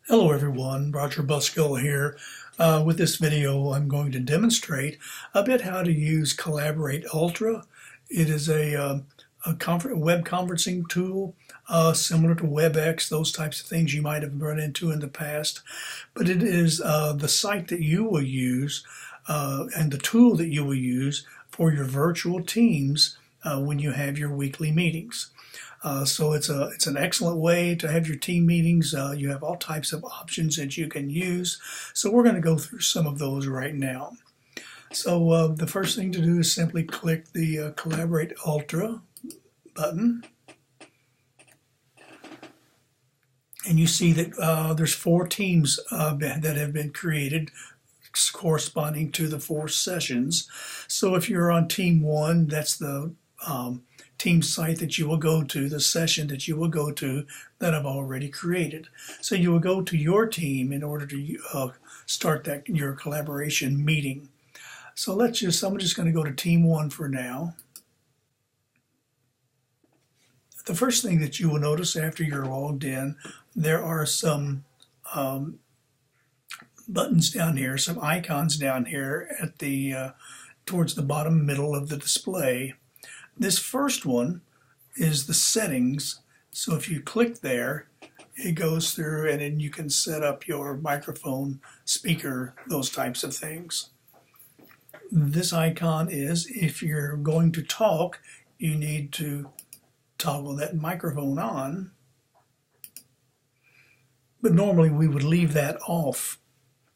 Hello everyone, Roger Buskill here. With this video I'm going to demonstrate a bit how to use Collaborate Ultra. It is a web conferencing tool similar to WebEx, those types of things you might have run into in the past. But it is the site that you will use and the tool that you will use for your virtual teams when you have your weekly meetings. So it's an excellent way to have your team meetings. You have all types of options that you can use. So we're going to go through some of those right now. So the first thing to do is simply click the Collaborate Ultra button. And you see that there's 4 teams that have been created corresponding to the 4 sessions. So if you're on Team 1, that's the team site that you will go to, the session that you will go to that I've already created. So you will go to your team in order to start your collaboration meeting. So I'm just going to go to Team 1 for now. The first thing that you will notice after you're logged in, there are some buttons down here, some icons down here at the towards the bottom middle of the display. This first one is the settings. So if you click there, it goes through and then you can set up your microphone, speaker, those types of things. This icon is if you're going to talk, you need to toggle that microphone on. But normally we would leave that off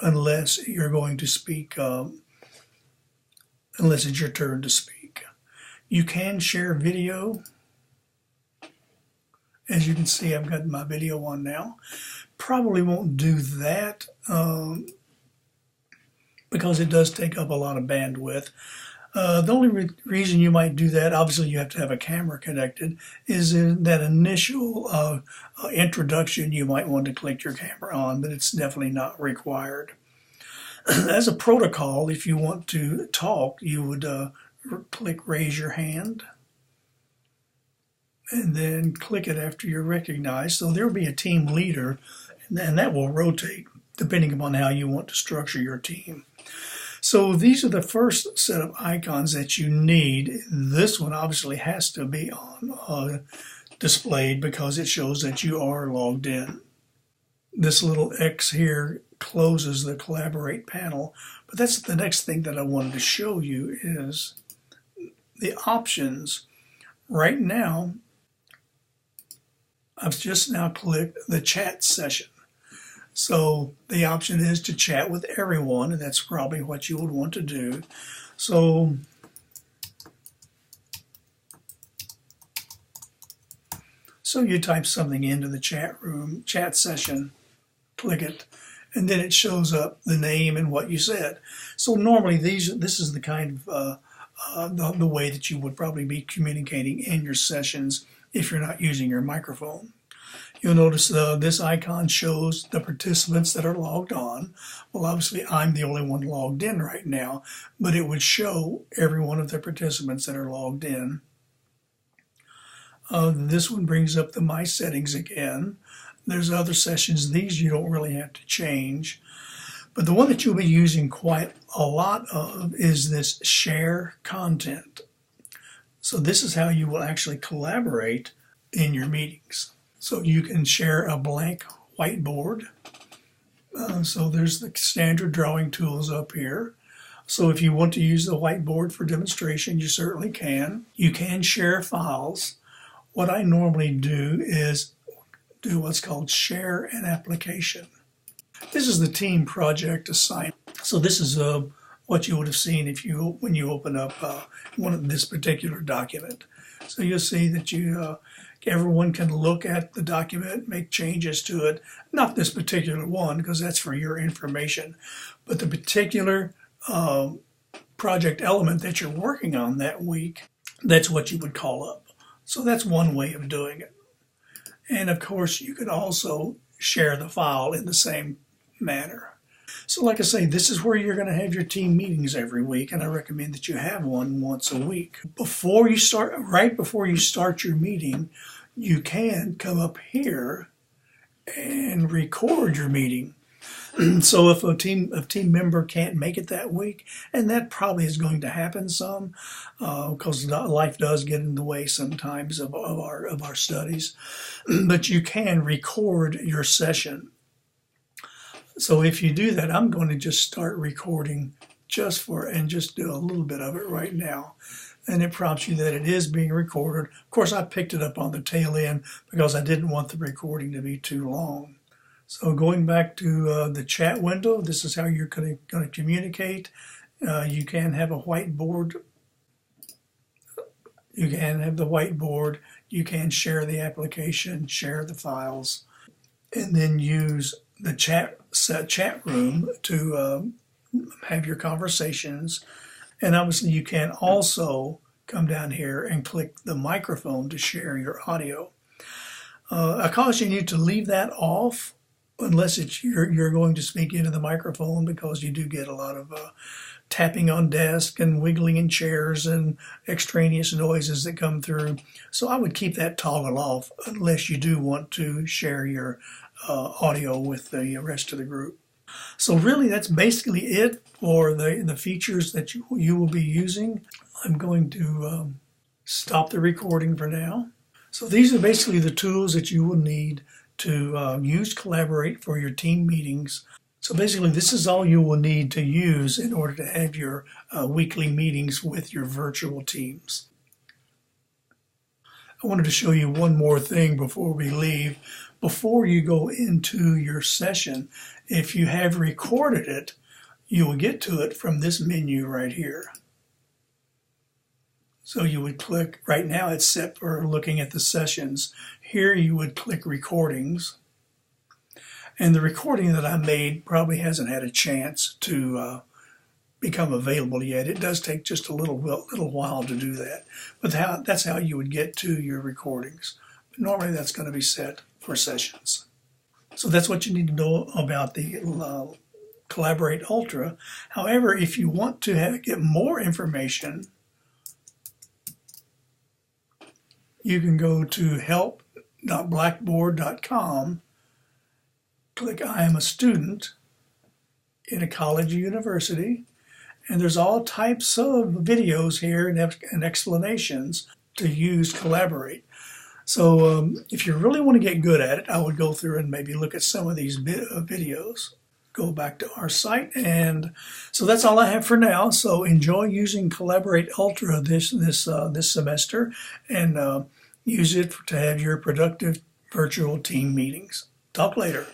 unless you're going to speak, unless it's your turn to speak. You can share video. As you can see, I've got my video on now. Probably won't do that because it does take up a lot of bandwidth. The only reason you might do that, obviously you have to have a camera connected, is in that initial introduction you might want to click your camera on, but it's definitely not required. As a protocol, if you want to talk, you would click raise your hand and then click it after you're recognized. So there will be a team leader and that will rotate depending upon how you want to structure your team. So these are the first set of icons that you need. This one obviously has to be on displayed because it shows that you are logged in. This little X here closes the Collaborate panel, but that's the next thing that I wanted to show you is the options. Right now, I've just now clicked the chat session. So the option is to chat with everyone, and that's probably what you would want to do. So you type something into the chat session, click it, and then it shows up the name and what you said. So normally this is the kind of the way that you would probably be communicating in your sessions if you're not using your microphone. You'll notice this icon shows the participants that are logged on. Well, obviously I'm the only one logged in right now, but it would show every one of the participants that are logged in. This one brings up the My Settings again. There's other sessions. These you don't really have to change. But the one that you'll be using quite a lot of is this share content. So this is how you will actually collaborate in your meetings. So you can share a blank whiteboard. So there's the standard drawing tools up here. So if you want to use the whiteboard for demonstration, you certainly can. You can share files. What I normally do is do what's called share an application. This is the team project assignment. So this is what you would have seen when you open up this particular document. So you'll see that everyone can look at the document, make changes to it. Not this particular one because that's for your information, but the particular project element that you're working on that week, that's what you would call up. So that's one way of doing it. And of course, you could also share the file in the same manner. So like I say, this is where you're going to have your team meetings every week, and I recommend that you have one once a week. Right before you start your meeting, you can come up here and can record your meeting. So if a team member can't make it that week, and that probably is going to happen some, because life does get in the way sometimes of our studies, but you can record your session. So if you do that, I'm going to just start recording and just do a little bit of it right now. And it prompts you that it is being recorded. Of course, I picked it up on the tail end because I didn't want the recording to be too long. So going back to the chat window, this is how you're going to communicate. You can have a whiteboard. You can have the whiteboard. You can share the application, share the files, and then use the chat room to have your conversations. And obviously you can also come down here and click the microphone to share your audio. I caution you to leave that off unless you're going to speak into the microphone, because you do get a lot of tapping on desk and wiggling in chairs and extraneous noises that come through. So I would keep that toggle off unless you do want to share your audio with the rest of the group. So really that's basically it for the features that you will be using. I'm going to stop the recording for now. So these are basically the tools that you will need to use Collaborate for your team meetings. So basically this is all you will need to use in order to have your weekly meetings with your virtual teams. I wanted to show you one more thing before we leave. Before you go into your session, if you have recorded it, you will get to it from this menu right here. So you would click, right now it's set for looking at the sessions. Here you would click recordings. And the recording that I made probably hasn't had a chance to become available yet. It does take just a little while to do that. But that's how you would get to your recordings. But normally that's going to be set for sessions. So that's what you need to know about the Collaborate Ultra. However, if you want to get more information, you can go to help.blackboard.com, click I am a student in a college or university, and there's all types of videos here and explanations to use Collaborate. So if you really want to get good at it, I would go through and maybe look at some of these videos. Go back to our site, and so that's all I have for now. So enjoy using Collaborate Ultra this semester, and use it to have your productive virtual team meetings. Talk later.